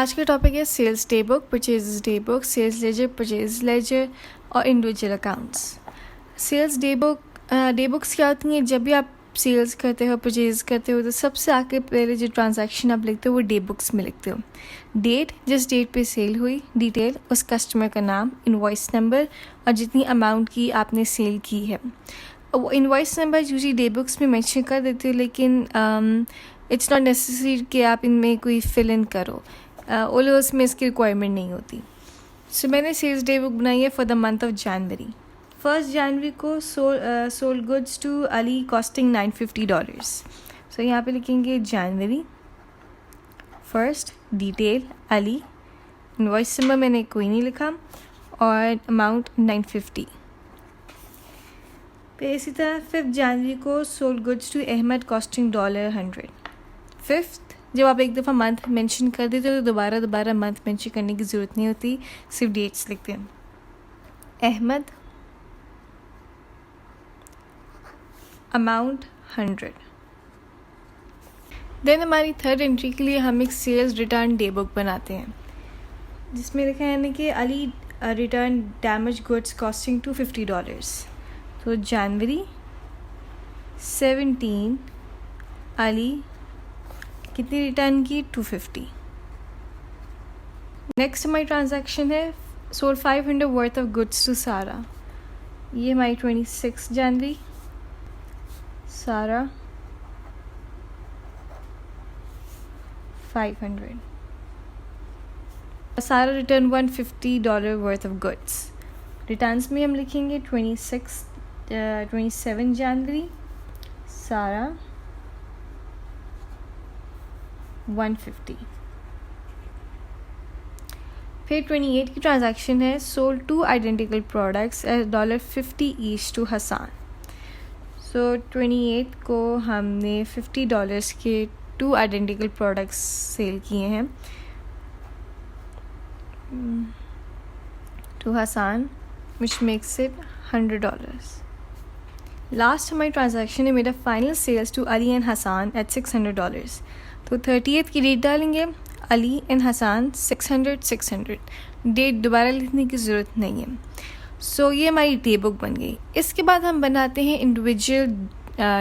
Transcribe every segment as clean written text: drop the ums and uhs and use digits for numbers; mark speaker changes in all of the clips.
Speaker 1: आज का टॉपिक है sales day book, purchase day book, sales ledger, purchase ledger और individual accounts. Sales day books क्या होती हैं? जब भी आप सेल्स करते हो, परचेज करते हो, तो सबसे आगे पहले जो ट्रांजैक्शन आप लिखते हो वो डे बुक्स में लिखते हो। डेट, जिस डेट पे सेल हुई, डिटेल, उस कस्टमर का नाम, इनवॉइस नंबर और जितनी अमाउंट की आपने सेल की है। वो invoice number usually day books में मेंशन कर देते हो, लेकिन इट्स नॉट नेसेसरी कि आप इनमें कोई फिल इन करो। ओलोस में इसकी रिक्वायरमेंट नहीं होती। सो मैंने सेल्स डे बुक बनाई है for the month of January. 1 जनवरी को sold goods to Ali costing $950। So यहाँ पे लिखेंगे January, first, detail Ali, invoice number मैंने कोई नहीं लिखा और अमाउंट 950। फिर इसी तरह 5 जनवरी को sold goods to Ahmad costing $100। 5th, जब आप एक दफ़ा मंथ मेंशन कर देते हो तो दोबारा मंथ मेंशन करने की ज़रूरत नहीं होती, सिर्फ डेट्स लिखते हैं। अहमद, अमाउंट 100। देन हमारी 3rd एंट्री के लिए हम एक सेल्स रिटर्न डे बुक बनाते हैं, जिसमें लिखा है कि Ali return damage goods costing $250। तो जनवरी 17 अली कितनी रिटर्न की? 250। नेक्स्ट हमारी ट्रांजैक्शन है sold 500 worth of goods to Sara. ये हमारी 26 जनवरी, Sara 500। Sara return $150 worth of goods. Returns में हम लिखेंगे 27 जनवरी, सारा 150। फिर 28 की ट्रांजैक्शन है sold 2 identical products at $50 each to Hasan. So 28 को हमने $50 के 2 आइडेंटिकल प्रोडक्ट्स सेल किए हैं to Hasan, which makes it $100। Last हमारी ट्रांजैक्शन है मेरा final sales to Ali and Hasan at $600। तो 30th की डेट डालेंगे, अली एंड हसान 600। डेट दोबारा लिखने की ज़रूरत नहीं है। सो ये हमारी डे बुक बन गई। इसके बाद हम बनाते हैं individual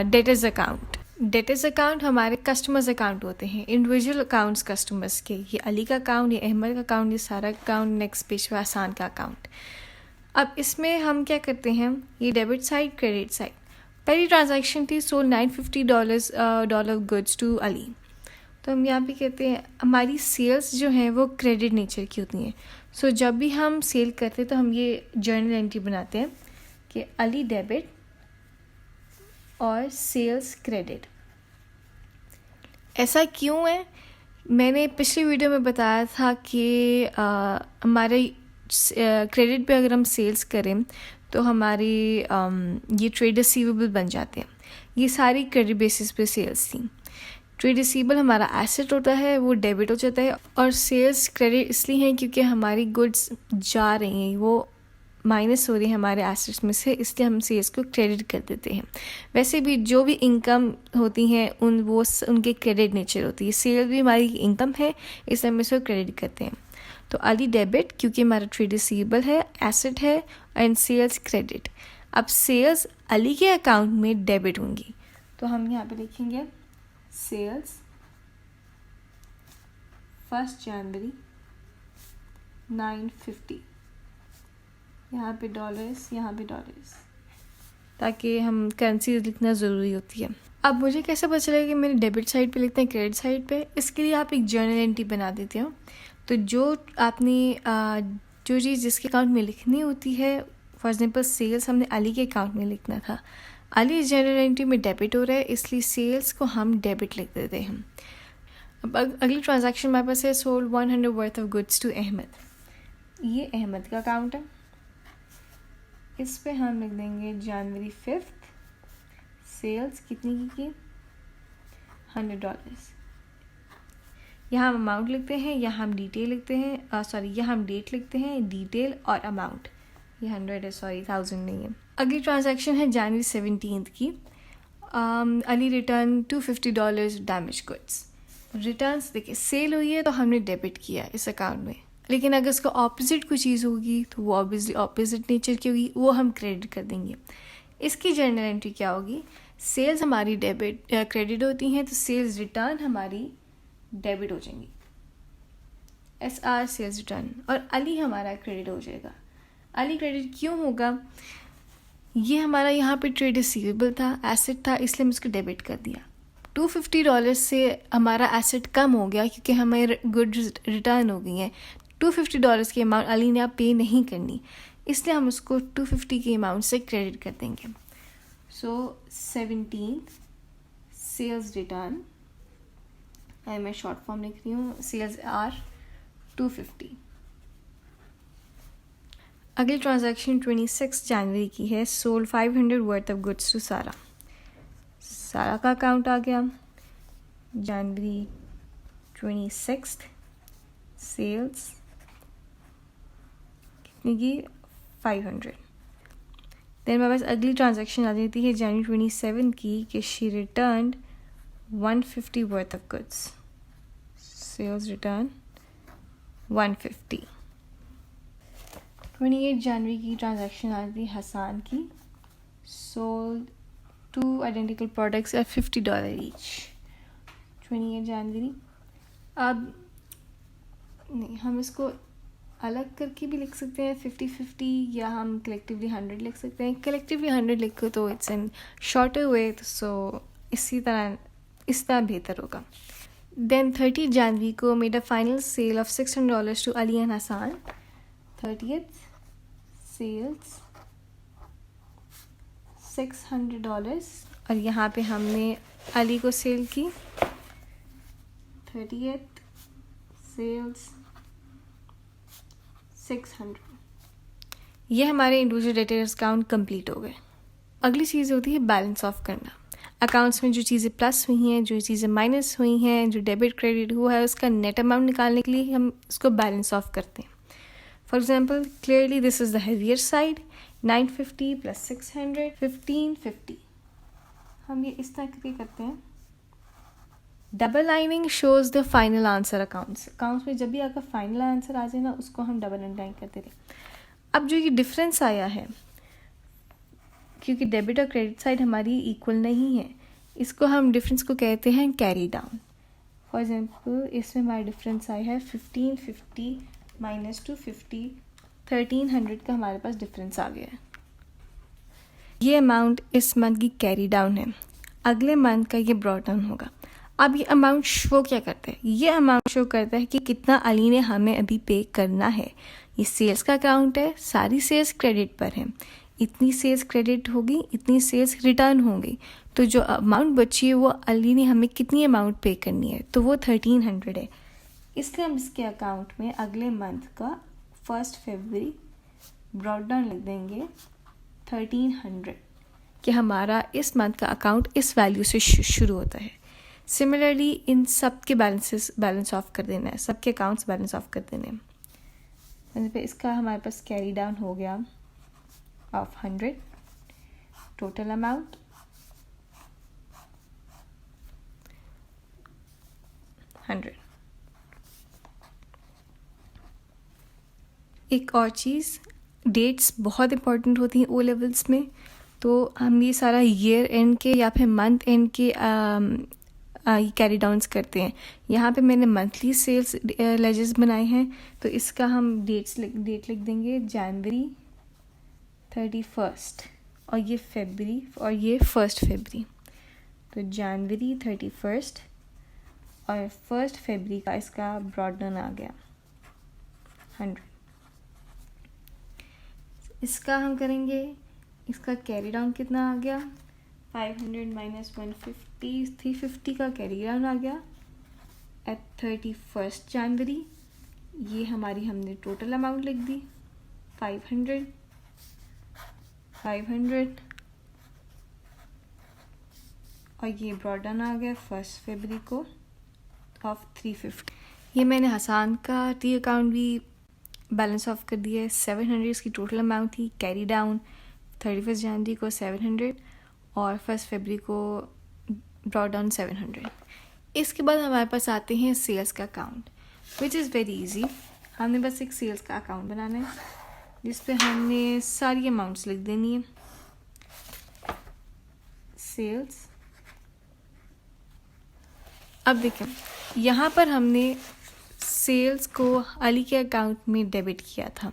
Speaker 1: debtors account. Debtors account हमारे कस्टमर्स अकाउंट होते हैं, इंडिविजुअल अकाउंट्स कस्टमर्स के। ये अली का अकाउंट, ये अहमद का अकाउंट, ये सारा अकाउंट, नेक्स्ट पेज पे हसान का अकाउंट। अब इसमें हम क्या करते हैं, ये डेबिट साइड, क्रेडिट साइड। पहली ट्रांजैक्शन थी सोल्ड $950 गुड्स टू अली। तो हम यहाँ पे कहते हैं हमारी सेल्स जो हैं वो क्रेडिट नेचर की होती हैं। सो जब भी हम सेल करते हैं तो हम ये जर्नल एंट्री बनाते हैं कि अली डेबिट और सेल्स क्रेडिट। ऐसा क्यों है? मैंने पिछली वीडियो में बताया था कि हमारे क्रेडिट पे अगर हम सेल्स करें तो हमारी ये ट्रेड रिसीवेबल बन जाते हैं। ये सारी क्रेडिट बेसिस पे सेल्स थी। ट्रेड रिसीवेबल हमारा एसेट होता है, वो डेबिट हो जाता है, और सेल्स क्रेडिट इसलिए हैं क्योंकि हमारी गुड्स जा रही हैं, वो माइनस हो रही है हमारे एसेट्स में से, इसलिए हम सेल्स को क्रेडिट कर देते हैं। वैसे भी जो भी इनकम होती हैं उनके क्रेडिट नेचर होती है। सेल भी हमारी इनकम है, इसलिए हम इसको क्रेडिट करते हैं। तो अली डेबिट क्योंकि हमारा ट्रेड रिसीवेबल है, एसेट है, एंड सेल्स क्रेडिट। अब सेल्स अली के अकाउंट में डेबिट होंगी, तो हम यहाँ पे लिखेंगे सेल्स 1 जनवरी 950। यहाँ पे डॉलर्स, यहाँ पे डॉलर्स, ताकि हम करेंसी लिखना ज़रूरी होती है। अब मुझे कैसे पता चलेगा कि मेरे डेबिट साइड पे लिखते हैं क्रेडिट साइड पे? इसके लिए आप एक जर्नल एंट्री बना देते हो। तो जो आपने जो चीज़ जिसके अकाउंट में लिखनी होती है, फॉर एग्जांपल सेल्स हमने अली के अकाउंट में लिखना था, अली जर्नल एंट्री में डेबिट हो रहा है, इसलिए सेल्स को हम डेबिट लिख देते हैं। अब अगली ट्रांजैक्शन हमारे पास है sold 100 worth of goods to Ahmad. ये अहमद का अकाउंट है, इस पे हम लिख देंगे जनवरी 5 सेल्स कितनी की? $100। यहाँ हम अमाउंट लिखते हैं, यहाँ हम डिटेल लिखते हैं, यहाँ हम डेट लिखते हैं, डिटेल और अमाउंट। ये 100 है, 1000 नहीं है। अगली ट्रांजैक्शन है जनवरी 17 की। Ali return $250 damage goods. Returns देखिए, सेल हुई है तो हमने डेबिट किया इस अकाउंट में, लेकिन अगर इसका ऑपोजिट कोई चीज़ होगी तो वो ऑब्वियसली ऑपोजिट नेचर की होगी, वो हम क्रेडिट कर देंगे। इसकी जर्नल एंट्री क्या होगी, सेल्स हमारी डेबिट क्रेडिट होती हैं तो सेल्स रिटर्न हमारी डेबिट हो जाएंगी, SR सेल्स रिटर्न, और अली हमारा क्रेडिट हो जाएगा। अली क्रेडिट क्यों होगा, ये हमारा यहाँ पे ट्रेड रिसीवेबल था, एसेट था, इसलिए हम इसको डेबिट कर दिया। $250 से हमारा एसेट कम हो गया क्योंकि हमें गुड्स रिटर्न हो गई हैं। $250 की अमाउंट अली ने आप पे नहीं करनी, इसलिए हम उसको 250 की अमाउंट से क्रेडिट कर देंगे। सो 17 सेल्स रिटर्न, मैं शॉर्ट फॉर्म लिख रही हूँ, सेल्स आर 250। अगली ट्रांजैक्शन 26 जनवरी की है, sold 500 worth of goods to Sara. Sara का अकाउंट आ गया, जनवरी 26 सेल्स कितनी की 500। देन मेरे पास अगली ट्रांजैक्शन आ जाती है जनवरी 27 की कि she return 150 worth of goods, sales return 150। 28 जनवरी की ट्रांजैक्शन आ जाती है हसान की, sold 2 identical products at $50 each. 28 जनवरी, अब नहीं, हम इसको अलग करके भी लिख सकते हैं 50-50, या हम कलेक्टिवली 100 लिख सकते हैं। कलेक्टिवली 100 लिखो तो इट्स इन शॉर्टर वे, सो इस तरह बेहतर होगा। देन 30 जनवरी को made a final sale of $600 to Ali and Hasan. 30th sales $600, और यहाँ पे हमने अली को सेल की। 30th sales 600। ये हमारे इंडिविजुअल डेटर्स अकाउंट कंप्लीट हो गए। अगली चीज़ होती है बैलेंस ऑफ करना। अकाउंट्स में जो चीज़ें प्लस हुई हैं, जो चीज़ें माइनस हुई हैं, जो डेबिट क्रेडिट हुआ है, उसका नेट अमाउंट निकालने के लिए हम इसको बैलेंस ऑफ करते हैं। For example, clearly this is the heavier side, 950 + 600 1550। हम ये इस तरह करके करते हैं। Double lining shows the final answer. Accounts में जब भी आपका फाइनल आंसर आ जाए ना, उसको हम डबल अंडरलाइन करते थे। अब जो ये डिफरेंस आया है, क्योंकि डेबिट और क्रेडिट साइड हमारी इक्वल नहीं है, इसको हम डिफरेंस को कहते हैं कैरी डाउन। फॉर एग्जांपल, इसमें हमारा डिफरेंस आया है 1550 - 250, 1300 का हमारे पास डिफरेंस आ गया है। ये अमाउंट इस मंथ की कैरी डाउन है, अगले मंथ का ये ब्रॉट डाउन होगा। अब ये अमाउंट शो क्या करता है, ये अमाउंट शो करता है कि कितना अली ने हमें अभी पे करना है। ये सेल्स का अकाउंट है, सारी सेल्स क्रेडिट पर है, इतनी सेल्स क्रेडिट होगी, इतनी सेल्स रिटर्न होंगी, तो जो अमाउंट बची है वो अली ने हमें कितनी अमाउंट पे करनी है, तो वो 1300 है। इसलिए हम इसके अकाउंट में अगले मंथ का 1 फरवरी ब्रॉट डाउन लिख देंगे 1300, कि हमारा इस मंथ का अकाउंट इस वैल्यू से शुरू होता है। सिमिलरली इन सब के बैलेंस ऑफ कर देना है, सबके अकाउंट्स बैलेंस ऑफ कर देने हैं। इसका हमारे पास कैरी डाउन हो गया ऑफ 100, टोटल अमाउंट 100। एक और चीज़, डेट्स बहुत इंपॉर्टेंट होती हैं ओ लेवल्स में, तो हम ये सारा ईयर एंड के या फिर मंथ एंड के कैरी डाउन्स करते हैं। यहाँ पे मैंने मंथली सेल्स लेजर्स बनाए हैं, तो इसका हम डेट लिख देंगे जनवरी 31 और ये फरवरी और ये 1 फरवरी। तो जनवरी 31 और 1 फरवरी का इसका ब्रॉट डाउन आ गया 100। इसका हम करेंगे, इसका कैरी डाउन कितना आ गया 500 - 150, 350 का कैरी डाउन आ गया एट 31 जनवरी। ये हमारी हमने टोटल अमाउंट लिख दी 500 और ये ब्रॉट डाउन आ गया 1 फरवरी को ऑफ 350। ये मैंने हसान का टी अकाउंट भी बैलेंस ऑफ कर दिया है। 700 इसकी टोटल अमाउंट थी, कैरी डाउन 31 जनवरी को 700 और 1 फरवरी को ब्रॉट डाउन 700। इसके बाद हमारे पास आते हैं सेल्स का account, which is very easy. हमने बस एक सेल्स का अकाउंट बनाना है जिस पे हमने सारी अमाउंट्स लिख देनी है। सेल्स, अब देखें यहाँ पर हमने सेल्स को अली के अकाउंट में डेबिट किया था।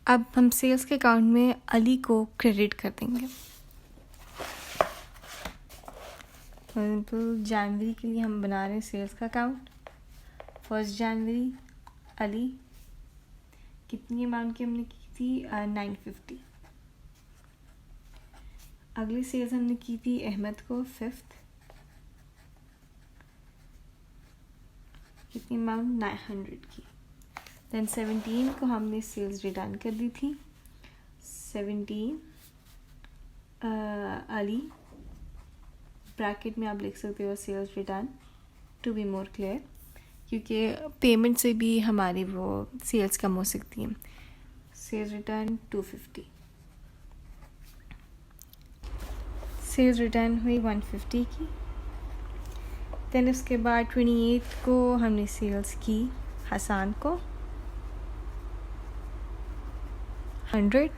Speaker 1: अब हम सेल्स के अकाउंट में अली को क्रेडिट कर देंगे। फॉर एग्जाम्पल जनवरी के लिए हम बना रहे हैं सेल्स का अकाउंट। 1 जनवरी अली, कितनी अमाउंट की हमने की थी? 950। अगली सेल्स हमने की थी अहमद को 5th, कितनी अमाउंट? 900 की। देन 17 को हमने सेल्स रिटर्न कर दी थी। 17 अली, ब्रैकेट में आप लिख सकते हो sales return to be more clear, क्योंकि पेमेंट से भी हमारी वो सेल्स कम हो सकती है। सेल्स रिटर्न 250, सेल्स रिटर्न हुई 150 की। देन उसके बाद 28 को हमने सेल्स की हसन को 100।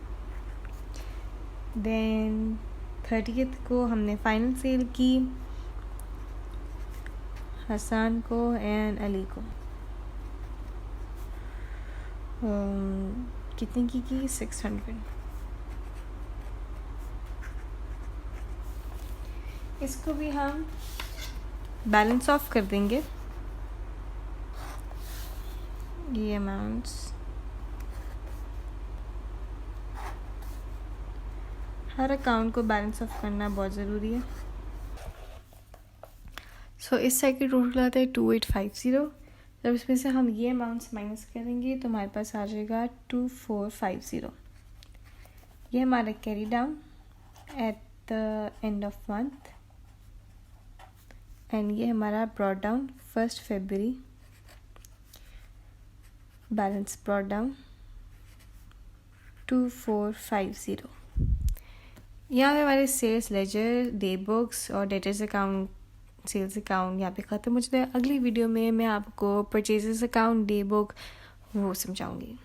Speaker 1: देन 30th को हमने फाइनल सेल की हसन को एंड अली को। कितनी की 600। इसको भी हम बैलेंस ऑफ कर देंगे। ये अमाउंट्स हर अकाउंट को बैलेंस ऑफ करना बहुत ज़रूरी है। सो इस साइड की टोटल आता है 2850। जब इसमें से हम ये अमाउंट्स माइनस करेंगे तो हमारे पास आ जाएगा 2450। ये हमारा carry down at the end of month and ये हमारा ब्रॉड डाउन 1 फरवरी, बैलेंस ब्रॉड डाउन 2450। यहाँ पे हमारे सेल्स लेजर, डे बुक्स और डेटर्स अकाउंट, सेल्स अकाउंट यहाँ पे ख़त्म हो जाता है। अगली वीडियो में मैं आपको परचेजेस अकाउंट, डे बुक वो समझाऊंगी।